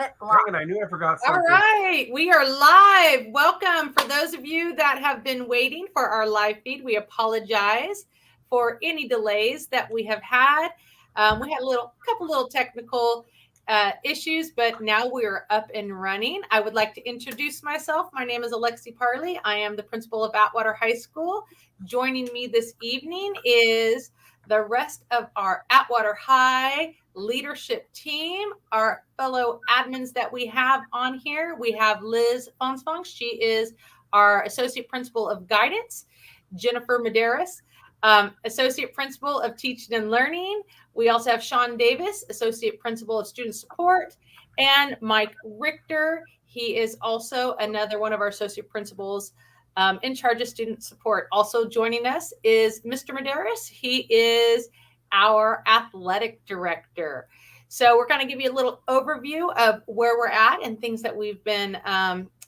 Dang it, I knew I forgot something. All right, we are live. Welcome. For those of you that have been waiting for our live feed, we apologize for any delays that we have had. We had a couple little technical issues, but now we're up and running. I would like to introduce myself. My name is Alexi Parley. I am the principal of Atwater High School. Joining me this evening is the rest of our Atwater High leadership team, our fellow admins that we have on here. We have Liz Fonsfong. She is our Associate Principal of Guidance. Jennifer Medeiros, Associate Principal of Teaching and Learning. We also have Sean Davis, Associate Principal of Student Support, and Mike Richter. He is also another one of our Associate Principals in charge of Student Support. Also joining us is Mr. Medeiros. He is our athletic director. So we're going to give you a little overview of where we're at and things that we've been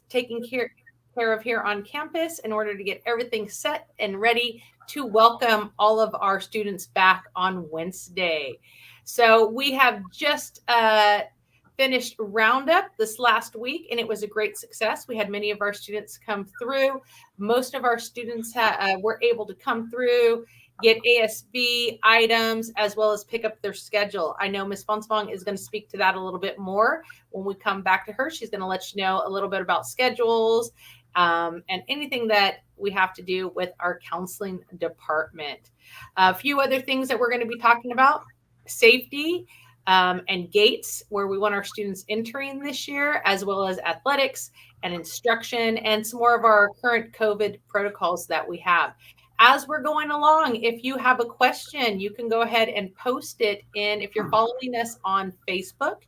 taking care of here on campus in order to get everything set and ready to welcome all of our students back on Wednesday. So we have just finished Roundup this last week, and it was a great success. We had many of our students come through. Most of our students were able to come through, get ASB items, as well as pick up their schedule. I know Ms. Fonsfong is going to speak to that a little bit more when we come back to her. She's going to let you know a little bit about schedules and anything that we have to do with our counseling department. A few other things that we're going to be talking about: safety and gates, where we want our students entering this year, as well as athletics and instruction, and some more of our current COVID protocols that we have. As we're going along, if you have a question, you can go ahead and post it in. If you're following us on Facebook,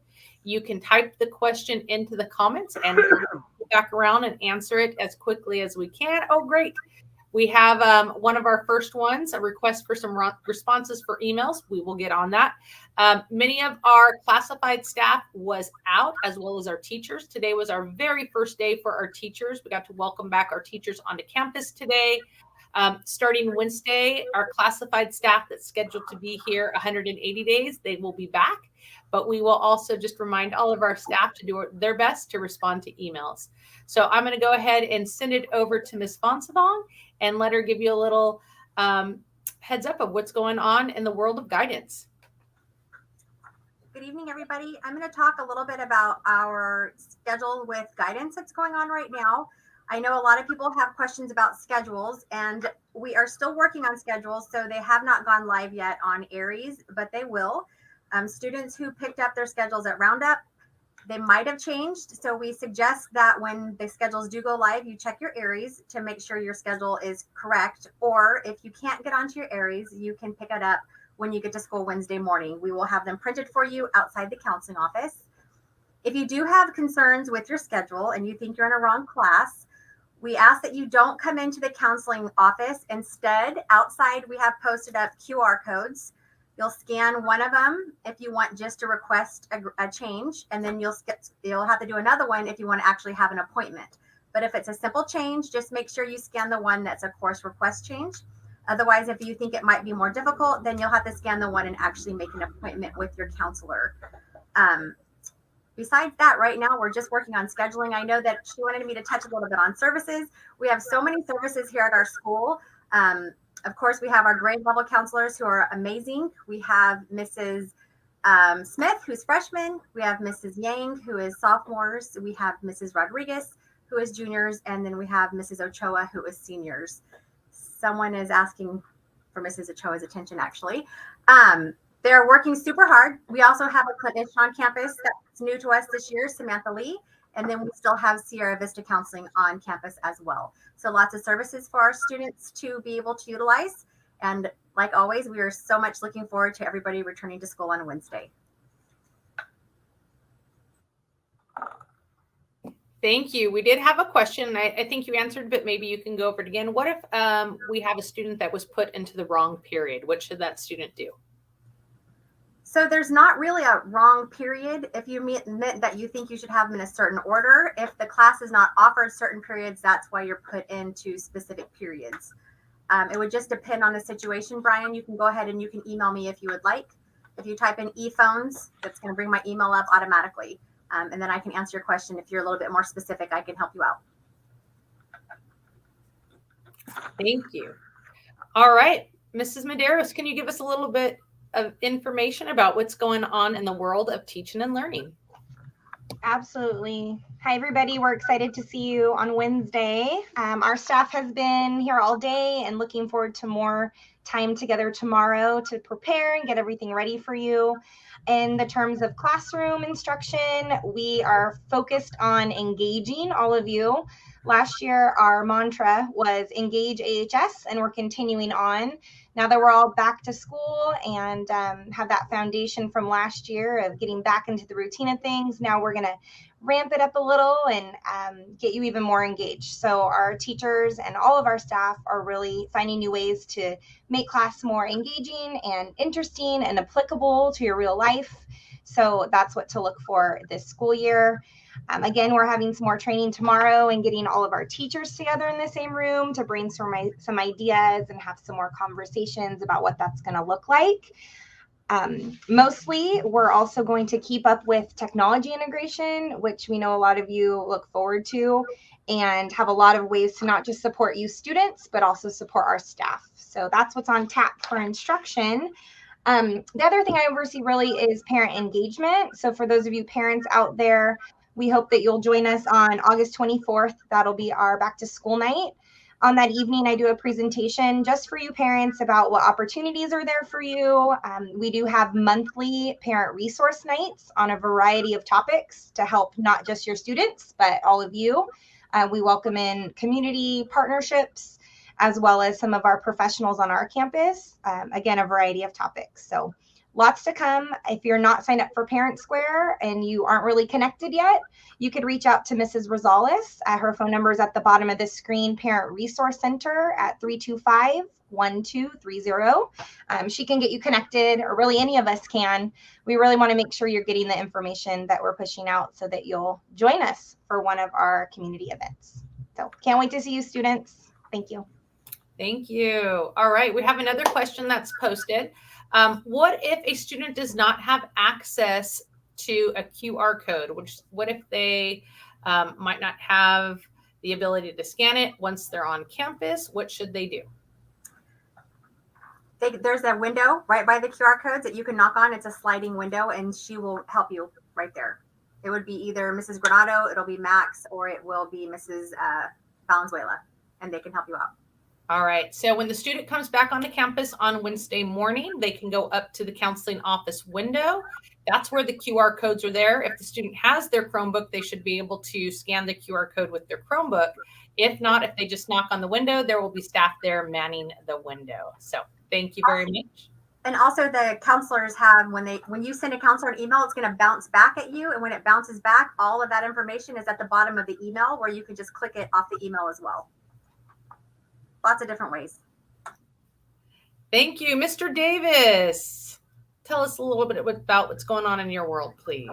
you can type the question into the comments and we'll go back around and answer it as quickly as we can. Oh, great. We have one of our first ones, a request for some responses for emails. We will get on that. Many of our classified staff was out, as well as our teachers. Today was our very first day for our teachers. We got to welcome back our teachers onto campus today. Starting Wednesday, our classified staff that's scheduled to be here 180 days, they will be back. But we will also just remind all of our staff to do their best to respond to emails. So I'm going to go ahead and send it over to Ms. Fonsfong and let her give you a little heads up of what's going on in the world of guidance. Good evening, everybody. I'm going to talk a little bit about our schedule with guidance that's going on right now. I know a lot of people have questions about schedules, and we are still working on schedules, so they have not gone live yet on Aries, but they will. Students who picked up their schedules at Roundup, they might have changed, so we suggest that when the schedules do go live, you check your Aries to make sure your schedule is correct, or if you can't get onto your Aries, you can pick it up when you get to school Wednesday morning. We will have them printed for you outside the counseling office. If you do have concerns with your schedule and you think you're in a wrong class, we ask that you don't come into the counseling office. Instead, outside, we have posted up QR codes. You'll scan one of them if you want just to request a change, and then you'll have to do another one if you want to actually have an appointment. But if it's a simple change, just make sure you scan the one that's a course request change. Otherwise, if you think it might be more difficult, then you'll have to scan the one and actually make an appointment with your counselor. Besides that, right now, we're just working on scheduling. I know that she wanted me to touch a little bit on services. We have so many services here at our school. Of course, we have our grade level counselors who are amazing. We have Mrs. Smith, who's freshman. We have Mrs. Yang, who is sophomores. We have Mrs. Rodriguez, who is juniors. And then we have Mrs. Ochoa, who is seniors. Someone is asking for Mrs. Ochoa's attention, actually. They're working super hard. We also have a clinician on campus that's new to us this year, Samantha Lee. And then we still have Sierra Vista Counseling on campus as well. So lots of services for our students to be able to utilize. And like always, we are so much looking forward to everybody returning to school on Wednesday. Thank you. We did have a question. I think you answered, but maybe you can go over it again. What if we have a student that was put into the wrong period? What should that student do? So there's not really a wrong period. If you meant that you think you should have them in a certain order, if the class is not offered certain periods, that's why you're put into specific periods. It would just depend on the situation, Brian. You can go ahead and you can email me if you would like. If you type in e-phones, that's going to bring my email up automatically. And then I can answer your question. If you're a little bit more specific, I can help you out. Thank you. All right, Mrs. Medeiros, can you give us a little bit of information about what's going on in the world of teaching and learning? Absolutely. Hi, everybody. We're excited to see you on Wednesday. Our staff has been here all day and looking forward to more time together tomorrow to prepare and get everything ready for you. In the terms of classroom instruction, we are focused on engaging all of you. Last year, our mantra was engage AHS, and we're continuing on. Now that we're all back to school and have that foundation from last year of getting back into the routine of things, now we're going to ramp it up a little and get you even more engaged. So our teachers and all of our staff are really finding new ways to make class more engaging and interesting and applicable to your real life. So that's what to look for this school year. Again, we're having some more training tomorrow and getting all of our teachers together in the same room to brainstorm some ideas and have some more conversations about what that's going to look like. Mostly, we're also going to keep up with technology integration, which we know a lot of you look forward to, and have a lot of ways to not just support you students, but also support our staff. So that's what's on tap for instruction. The other thing I oversee really is parent engagement. So for those of you parents out there, we hope that you'll join us on August 24th. That'll be our back to school night. On that evening, I do a presentation just for you parents about what opportunities are there for you. We do have monthly parent resource nights on a variety of topics to help not just your students, but all of you. We welcome in community partnerships, as well as some of our professionals on our campus. Again, a variety of topics. So lots to come. If you're not signed up for Parent Square and you aren't really connected yet, you could reach out to Mrs. Rosales. Her phone number is at the bottom of the screen, Parent Resource Center at 325-1230. She can get you connected, or really any of us can. We really want to make sure you're getting the information that we're pushing out so that you'll join us for one of our community events. So can't wait to see you, students. Thank you. Thank you. All right, we have another question that's posted. What if a student does not have access to a QR code? What if they might not have the ability to scan it once they're on campus? What should they do? There's a window right by the QR codes that you can knock on. It's a sliding window, and she will help you right there. It would be either Mrs. Granado, it'll be Max, or it will be Mrs. Valenzuela, and they can help you out. All right. So when the student comes back onto campus on Wednesday morning, they can go up to the counseling office window. That's where the QR codes are there. If the student has their Chromebook, they should be able to scan the QR code with their Chromebook. If not, if they just knock on the window, there will be staff there manning the window. So thank you very much. And also the counselors have, when you send a counselor an email, it's going to bounce back at you. And when it bounces back, all of that information is at the bottom of the email, where you can just click it off the email as well. Lots of different ways. Thank you. Mr. Davis, tell us a little bit about what's going on in your world, please.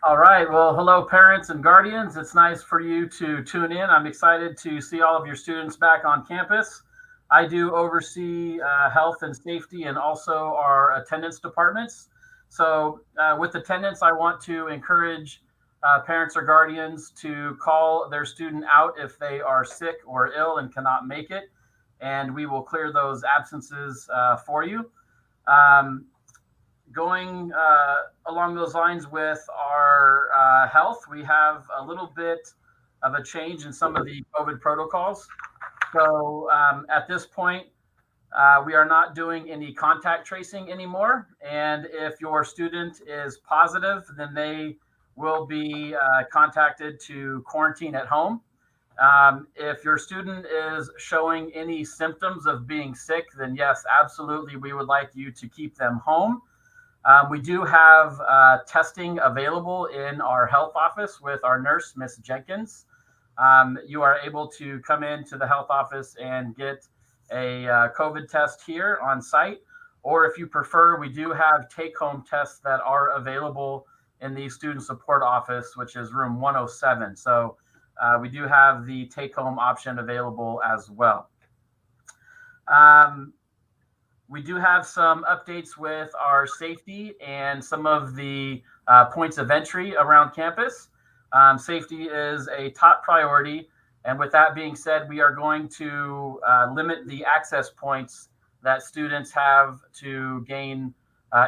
All right. Well, hello, parents and guardians. It's nice for you to tune in. I'm excited to see all of your students back on campus. I do oversee health and safety and also our attendance departments. So with attendance, I want to encourage parents or guardians to call their student out if they are sick or ill and cannot make it, and we will clear those absences for you. Going along those lines with our health, we have a little bit of a change in some of the COVID protocols. So at this point, we are not doing any contact tracing anymore, and if your student is positive, then they will be contacted to quarantine at home. If your student is showing any symptoms of being sick, then yes, absolutely, we would like you to keep them home. We do have testing available in our health office with our nurse, Miss Jenkins. You are able to come into the health office and get a COVID test here on site, or if you prefer, we do have take-home tests that are available in the student support office, which is room 107. So we do have the take-home option available as well. We do have some updates with our safety and some of the points of entry around campus. Safety is a top priority. And with that being said, we are going to limit the access points that students have to gain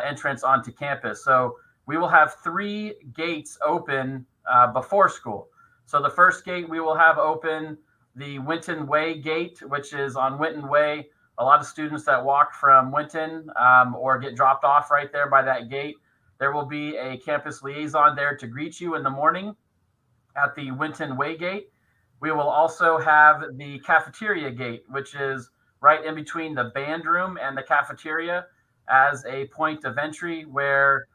entrance onto campus. So we will have 3 gates open before school. So the first gate we will have open the Winton Way gate, which is on Winton Way. A lot of students that walk from Winton or get dropped off right there by that gate, there will be a campus liaison there to greet you in the morning at the Winton Way gate. We will also have the cafeteria gate, which is right in between the band room and the cafeteria, as a point of entry where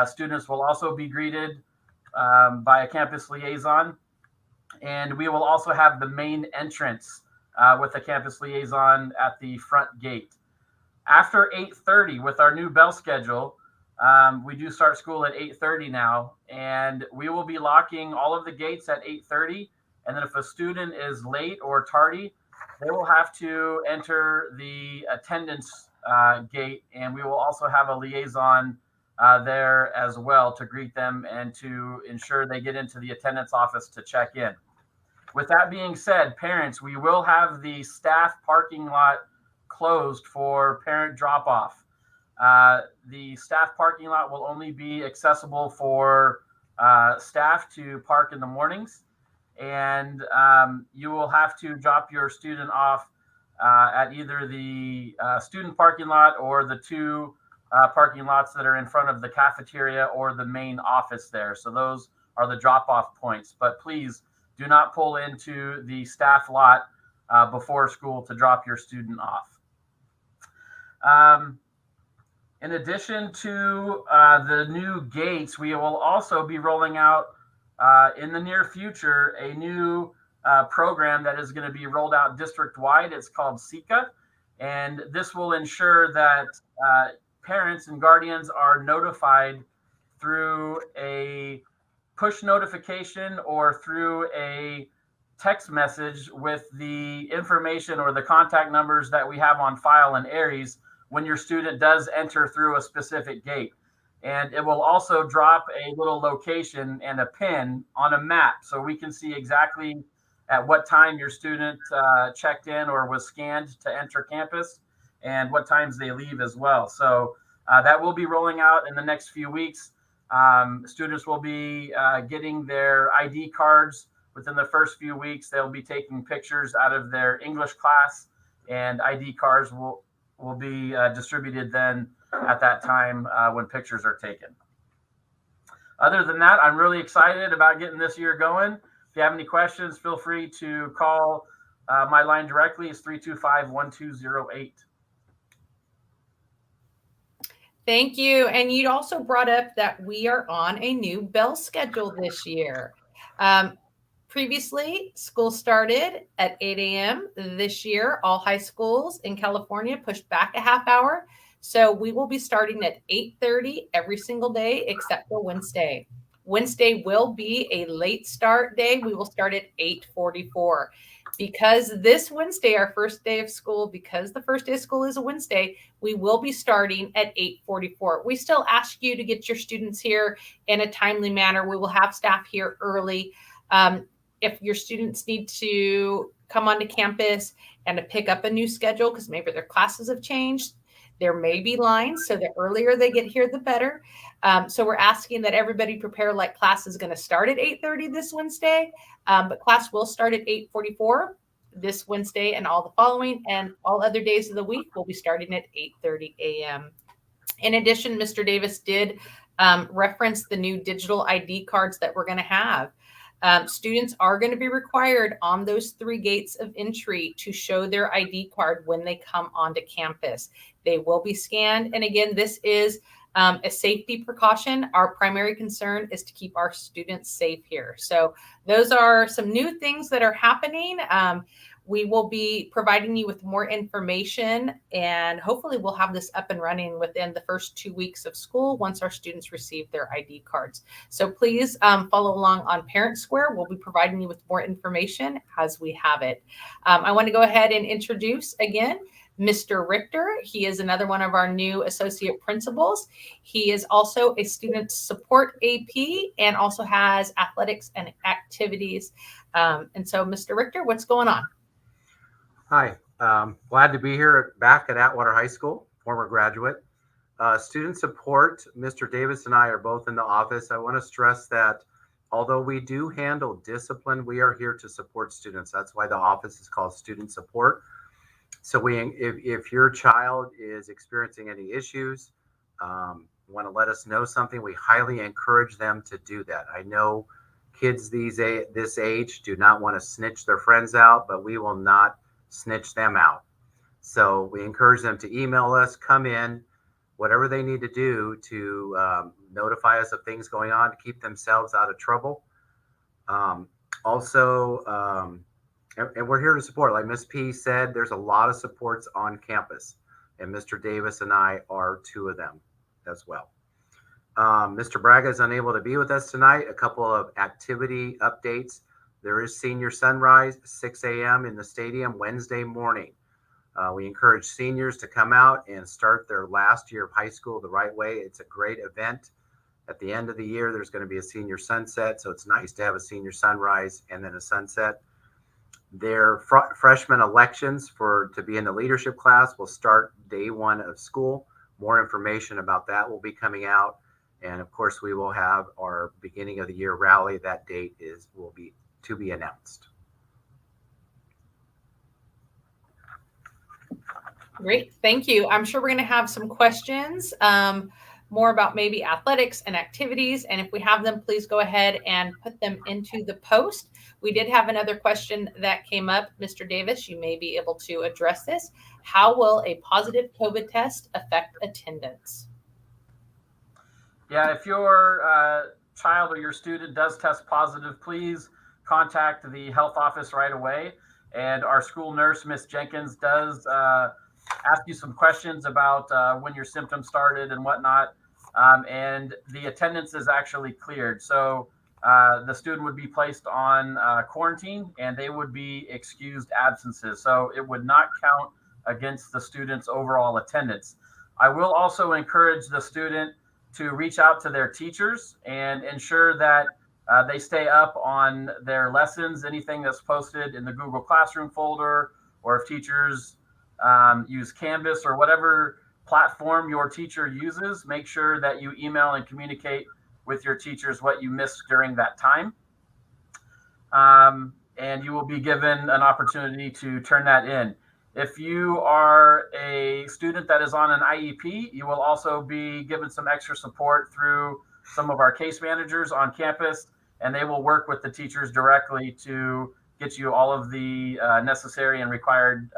students will also be greeted by a campus liaison. And we will also have the main entrance with a campus liaison at the front gate. After 8:30, with our new bell schedule, we do start school at 8:30 now, and we will be locking all of the gates at 8:30. And then if a student is late or tardy, they will have to enter the attendance gate, and we will also have a liaison there as well to greet them and to ensure they get into the attendance office to check in. With that being said, parents, we will have the staff parking lot closed for parent drop-off. The staff parking lot will only be accessible for staff to park in the mornings, and you will have to drop your student off at either the student parking lot or the 2 parking lots that are in front of the cafeteria or the main office there. So those are the drop-off points. But please do not pull into the staff lot before school to drop your student off. In addition to the new gates, we will also be rolling out in the near future a new program that is going to be rolled out district-wide. It's called SECA, and this will ensure that parents and guardians are notified through a push notification or through a text message with the information or the contact numbers that we have on file in Aries when your student does enter through a specific gate. And it will also drop a little location and a pin on a map so we can see exactly at what time your student checked in or was scanned to enter campus and what times they leave as well. So that will be rolling out in the next few weeks. Students will be getting their ID cards within the first few weeks. They'll be taking pictures out of their English class, and ID cards will be distributed then at that time when pictures are taken. Other than that, I'm really excited about getting this year going. If you have any questions, feel free to call my line directly. It's 325-1208. Thank you. And you also brought up that we are on a new bell schedule this year. Previously, school started at 8 a.m. This year, all high schools in California pushed back a half hour. So we will be starting at 8:30 every single day except for Wednesday. Wednesday will be a late start day. We will start at 8:44. Because this Wednesday, our first day of school, because the first day of school is a Wednesday, we will be starting at 8:44. We still ask you to get your students here in a timely manner. We will have staff here early. If your students need to come onto campus and to pick up a new schedule because maybe their classes have changed, there may be lines. So the earlier they get here, the better. So we're asking that everybody prepare like class is going to start at 8:30 this Wednesday, but class will start at 8:44 this Wednesday and all the following, and all other days of the week will be starting at 8:30 a.m. In addition, Mr. Davis did reference the new digital ID cards that we're going to have. Students are going to be required on those 3 gates of entry to show their ID card when they come onto campus. They will be scanned. And again, this is a safety precaution. Our primary concern is to keep our students safe here. So those are some new things that are happening. We will be providing you with more information, and hopefully we'll have this up and running within the first 2 weeks of school once our students receive their ID cards. So please follow along on Parent Square. We'll be providing you with more information as we have it. I want to go ahead and introduce again Mr. Richter. He is another one of our new associate principals. He is also a student support AP and also has athletics and activities. And so, Mr. Richter, what's going on? Hi, glad to be here back at Atwater High School, former graduate. Student support, Mr. Davis and I are both in the office. I want to stress that although we do handle discipline, we are here to support students. That's why the office is called student support. So if your child is experiencing any issues, want to let us know something, we highly encourage them to do that. I know kids this age do not want to snitch their friends out, but we will not snitch them out. So we encourage them to email us, come in, whatever they need to do to notify us of things going on to keep themselves out of trouble. And we're here to support. Like Ms. P said, there's a lot of supports on campus, and Mr. Davis and I are two of them as well. Mr. Braga is unable to be with us tonight. A couple of activity updates. There is Senior Sunrise, 6 a.m. in the stadium Wednesday morning. We encourage seniors to come out and start their last year of high school the right way. It's a great event. At the end of the year, there's going to be a senior sunset, so it's nice to have a senior sunrise and then a sunset. Their freshman elections to be in the leadership class will start day one of school. More information about that will be coming out. And of course, we will have our beginning of the year rally. That date will be to be announced. Great, thank you. I'm sure we're going to have some questions, more about maybe athletics and activities. And if we have them, please go ahead and put them into the post. We did have another question that came up. Mr. Davis, you may be able to address this. How will a positive COVID test affect attendance? Yeah, if your child or your student does test positive, please contact the health office right away. And our school nurse, Miss Jenkins, does ask you some questions about when your symptoms started and whatnot. And the attendance is actually cleared. So the student would be placed on quarantine and they would be excused absences. So it would not count against the student's overall attendance. I will also encourage the student to reach out to their teachers and ensure that they stay up on their lessons, anything that's posted in the Google Classroom folder, or if teachers use Canvas or whatever platform your teacher uses, make sure that you email and communicate with your teachers what you missed during that time. And you will be given an opportunity to turn that in. If you are a student that is on an IEP, you will also be given some extra support through some of our case managers on campus, and they will work with the teachers directly to get you all of the necessary and required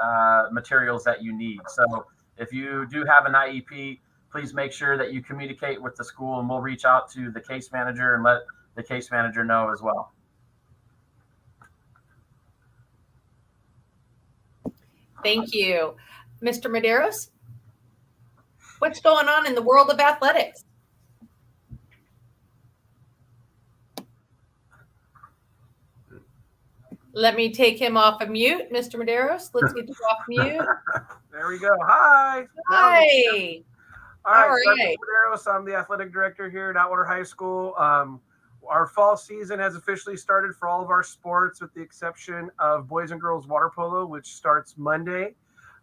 materials that you need. So if you do have an IEP, please make sure that you communicate with the school, and we'll reach out to the case manager and let the case manager know as well. Thank you. Mr. Medeiros, what's going on in the world of athletics? Let me take him off of mute. Mr. Medeiros, let's get you off mute. There we go. Hi. Hi. All right. So I'm Medeiros. I'm the athletic director here at Atwater High School. Our fall season has officially started for all of our sports, with the exception of boys and girls water polo, which starts Monday.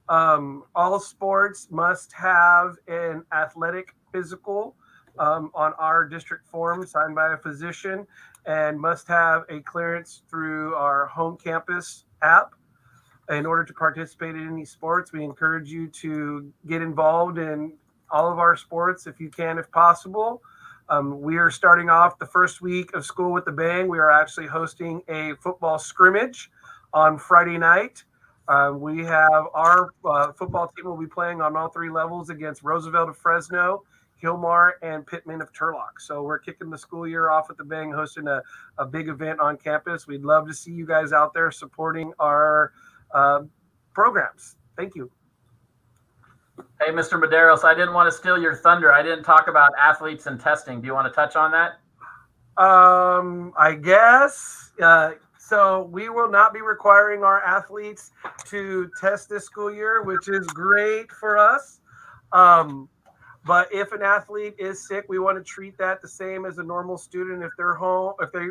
All sports must have an athletic physical on our district form signed by a physician, and must have a clearance through our home campus app. In order to participate in any sports, we encourage you to get involved in all of our sports if you can, if possible. We are starting off the first week of school with a bang. We are actually hosting a football scrimmage on Friday night. We have our football team will be playing on all three levels against Roosevelt of Fresno, Hillmar, and Pittman of Turlock. So we're kicking the school year off with the bang, hosting a big event on campus. We'd love to see you guys out there supporting our programs. Thank you. Hey, Mr. Medeiros, I didn't want to steal your thunder. I didn't talk about athletes and testing. Do you want to touch on that? I guess So we will not be requiring our athletes to test this school year, which is great for us. But if an athlete is sick, we want to treat that the same as a normal student. If they're home, if they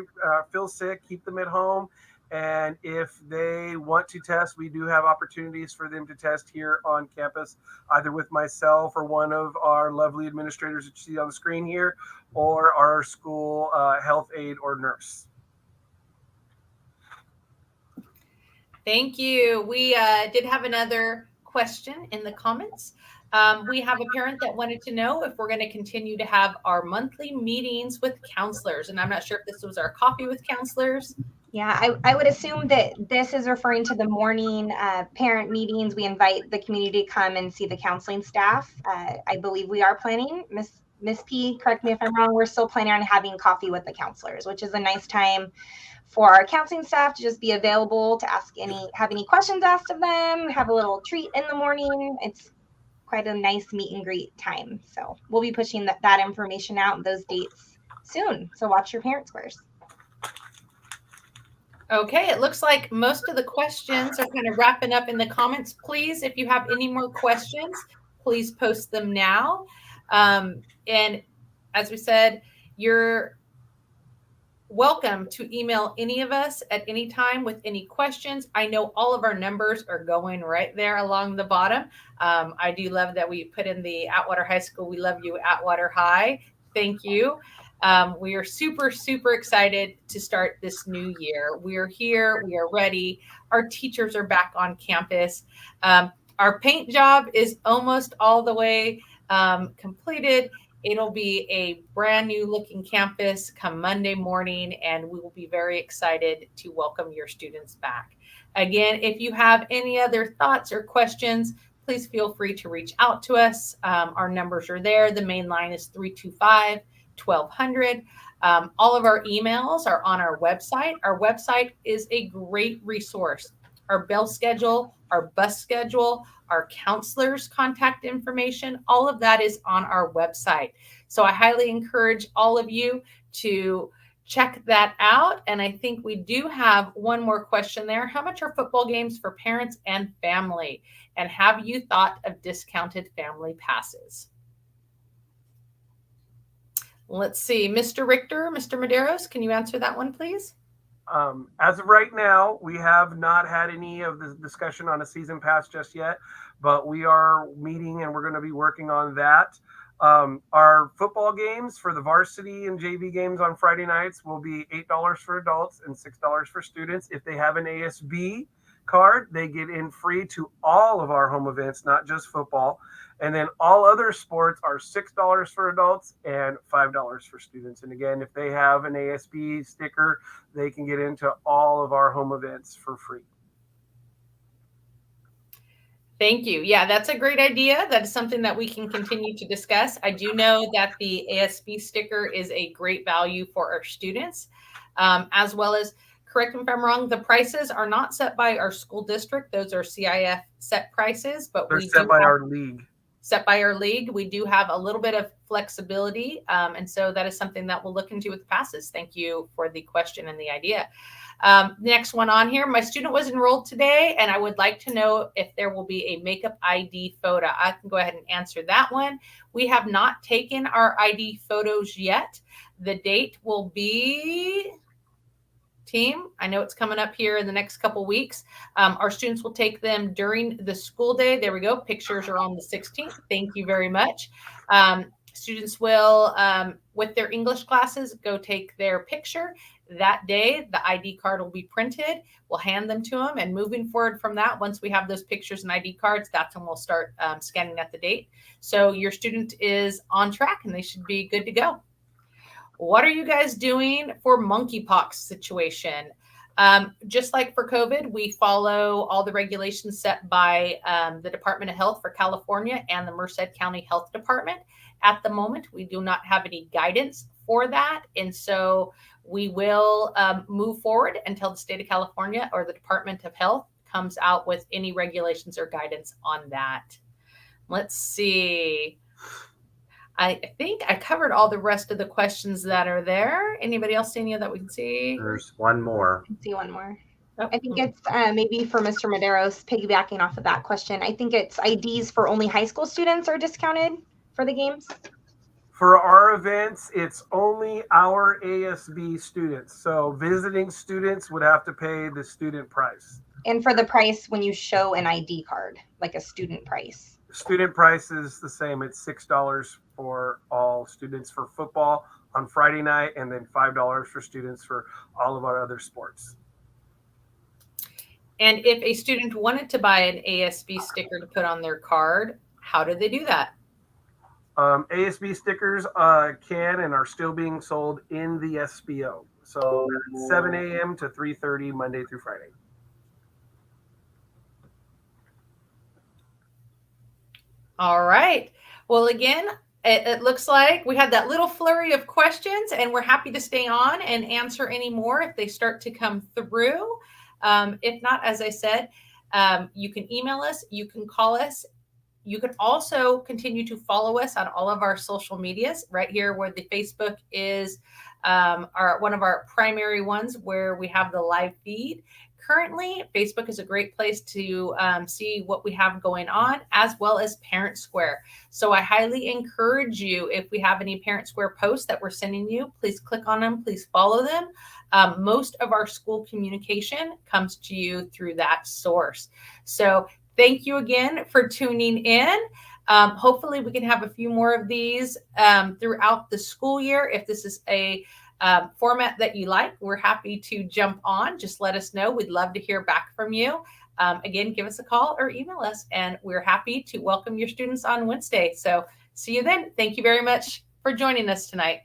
feel sick, keep them at home. And if they want to test, we do have opportunities for them to test here on campus, either with myself or one of our lovely administrators that you see on the screen here, or our school health aide or nurse. Thank you. We did have another question in the comments. We have a parent that wanted to know if we're going to continue to have our monthly meetings with counselors. And I'm not sure if this was our coffee with counselors. Yeah, I would assume that this is referring to the morning parent meetings. We invite the community to come and see the counseling staff. I believe we are planning, Miss P, correct me if I'm wrong, we're still planning on having coffee with the counselors, which is a nice time for our counseling staff to just be available to have any questions asked of them, have a little treat in the morning. It's quite a nice meet and greet time. So we'll be pushing that information out and those dates soon. So watch your parent squares. Okay, it looks like most of the questions are kind of wrapping up in the comments. Please, if you have any more questions, please post them now. And as we said, you're welcome to email any of us at any time with any questions. I know all of our numbers are going right there along the bottom. I do love that we put in the Atwater High School. We love you, Atwater High. Thank you. We are super, super excited to start this new year. We are here. We are ready. Our teachers are back on campus. Our paint job is almost all the way completed. It'll be a brand new looking campus come Monday morning, and we will be very excited to welcome your students back. Again, if you have any other thoughts or questions, please feel free to reach out to us. Our numbers are there. The main line is 325-1200. All of our emails are on our website. Our website is a great resource. Our bell schedule, our bus schedule, our counselors' contact information, all of that is on our website. So I highly encourage all of you to check that out. And I think we do have one more question there. How much are football games for parents and family? And have you thought of discounted family passes? Let's see, Mr. Richter, Mr. Medeiros, can you answer that one, please? As of right now, we have not had any of the discussion on a season pass just yet, but we are meeting and we're going to be working on that. Our football games for the varsity and JV games on Friday nights will be $8 for adults and $6 for students. If they have an ASB card, they get in free to all of our home events, not just football. And then all other sports are $6 for adults and $5 for students. And again, if they have an ASB sticker, they can get into all of our home events for free. Thank you. Yeah, that's a great idea. That is something that we can continue to discuss. I do know that the ASB sticker is a great value for our students, as well as, correct me if I'm wrong, the prices are not set by our school district. Those are CIF set prices, but they're set by our league. Set by our league. We do have a little bit of flexibility. And so that is something that we'll look into with the passes. Thank you for the question and the idea. Next one on here. My student was enrolled today, and I would like to know if there will be a makeup ID photo. I can go ahead and answer that one. We have not taken our ID photos yet. The date will be... Team, I know it's coming up here in the next couple weeks. Our students will take them during the school day. There we go. Pictures are on the 16th. Thank you very much. Students will, with their English classes, go take their picture. That day, the ID card will be printed. We'll hand them to them. And moving forward from that, once we have those pictures and ID cards, that's when we'll start scanning at the date. So your student is on track and they should be good to go. What are you guys doing for monkeypox situation? Just like for COVID, we follow all the regulations set by the Department of Health for California and the Merced County Health Department. At the moment, we do not have any guidance for that. And so we will move forward until the state of California or the Department of Health comes out with any regulations or guidance on that. Let's see. I think I covered all the rest of the questions that are there. Anybody else see any that we can see? There's one more. I can see one more. Oh, I think it's maybe for Mr. Maderos, piggybacking off of that question. I think it's IDs for only high school students are discounted for the games. For our events, it's only our ASB students. So visiting students would have to pay the student price. And for the price when you show an ID card, like a student price. Student price is the same. It's $6 for all students for football on Friday night, and then $5 for students for all of our other sports. And if a student wanted to buy an ASB sticker to put on their card, how do they do that? ASB stickers can and are still being sold in the SBO. So 7 a.m. to 3:30 Monday through Friday. All right. Well, again, it looks like we had that little flurry of questions, and we're happy to stay on and answer any more if they start to come through. If not, as I said, you can email us, you can call us. You can also continue to follow us on all of our social medias right here where the Facebook is one of our primary ones where we have the live feed. Currently, Facebook is a great place to see what we have going on, as well as Parent Square. So I highly encourage you, if we have any Parent Square posts that we're sending you, please click on them, please follow them. Most of our school communication comes to you through that source. So thank you again for tuning in. Hopefully we can have a few more of these throughout the school year. If this is a format that you like, we're happy to jump on. Just let us know. We'd love to hear back from you. Again, give us a call or email us, and we're happy to welcome your students on Wednesday. So see you then. Thank you very much for joining us tonight.